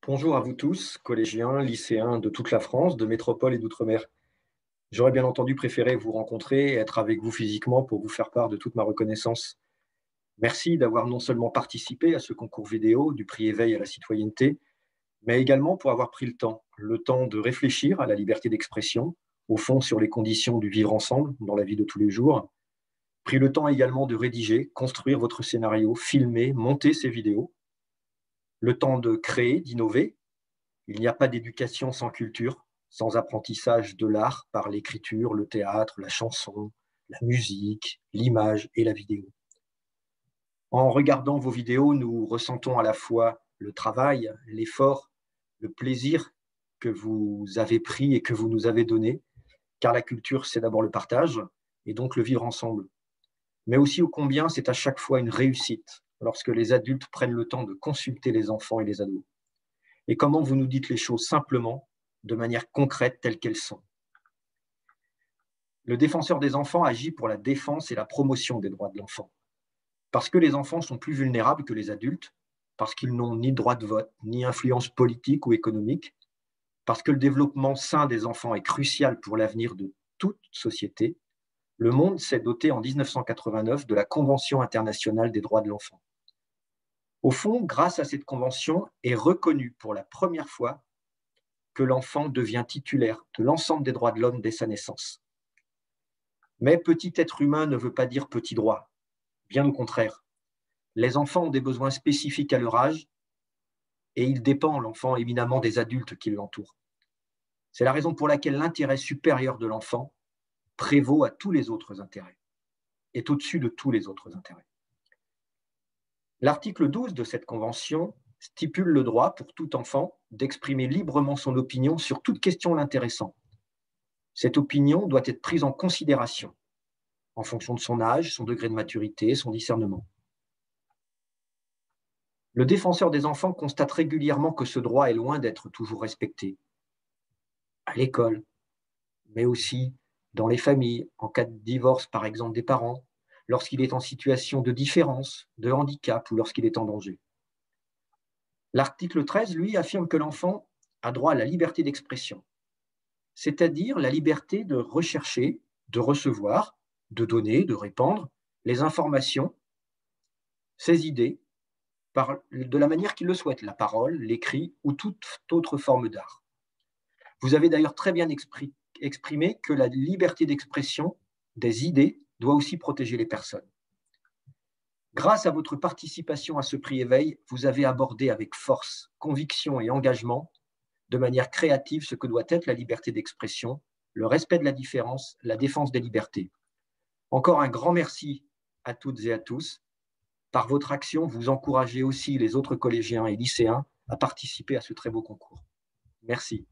Bonjour à vous tous, collégiens, lycéens de toute la France, de métropole et d'outre-mer. J'aurais bien entendu préféré vous rencontrer et être avec vous physiquement pour vous faire part de toute ma reconnaissance. Merci d'avoir non seulement participé à ce concours vidéo du prix Éveil à la citoyenneté, mais également pour avoir pris le temps de réfléchir à la liberté d'expression, au fond sur les conditions du vivre ensemble dans la vie de tous les jours, pris le temps également de rédiger, construire votre scénario, filmer, monter ces vidéos, le temps de créer, d'innover. Il n'y a pas d'éducation sans culture, sans apprentissage de l'art par l'écriture, le théâtre, la chanson, la musique, l'image et la vidéo. En regardant vos vidéos, nous ressentons à la fois le travail, l'effort, le plaisir que vous avez pris et que vous nous avez donné, car la culture, c'est d'abord le partage et donc le vivre ensemble. Mais aussi ô combien c'est à chaque fois une réussite lorsque les adultes prennent le temps de consulter les enfants et les ados. Et comment vous nous dites les choses simplement, de manière concrète, telles qu'elles sont. Le défenseur des enfants agit pour la défense et la promotion des droits de l'enfant. Parce que les enfants sont plus vulnérables que les adultes, parce qu'ils n'ont ni droit de vote, ni influence politique ou économique, parce que le développement sain des enfants est crucial pour l'avenir de toute société, le monde s'est doté en 1989 de la Convention internationale des droits de l'enfant. Au fond, grâce à cette convention, est reconnu pour la première fois que l'enfant devient titulaire de l'ensemble des droits de l'homme dès sa naissance. Mais petit être humain ne veut pas dire petit droit, bien au contraire. Les enfants ont des besoins spécifiques à leur âge et il dépend, l'enfant, éminemment des adultes qui l'entourent. C'est la raison pour laquelle l'intérêt supérieur de l'enfant prévaut à tous les autres intérêts, est au-dessus de tous les autres intérêts. L'article 12 de cette convention stipule le droit pour tout enfant d'exprimer librement son opinion sur toute question l'intéressant. Cette opinion doit être prise en considération en fonction de son âge, son degré de maturité, son discernement. Le défenseur des enfants constate régulièrement que ce droit est loin d'être toujours respecté. À l'école, mais aussi dans les familles, en cas de divorce par exemple des parents, lorsqu'il est en situation de différence, de handicap ou lorsqu'il est en danger. L'article 13, lui, affirme que l'enfant a droit à la liberté d'expression, c'est-à-dire la liberté de rechercher, de recevoir, de donner, de répandre les informations, ses idées, de la manière qu'il le souhaite, la parole, l'écrit ou toute autre forme d'art. Vous avez d'ailleurs très bien exprimé que la liberté d'expression des idées doit aussi protéger les personnes. Grâce à votre participation à ce prix Éveil, vous avez abordé avec force, conviction et engagement, de manière créative, ce que doit être la liberté d'expression, le respect de la différence, la défense des libertés. Encore un grand merci à toutes et à tous. Par votre action, vous encouragez aussi les autres collégiens et lycéens à participer à ce très beau concours. Merci.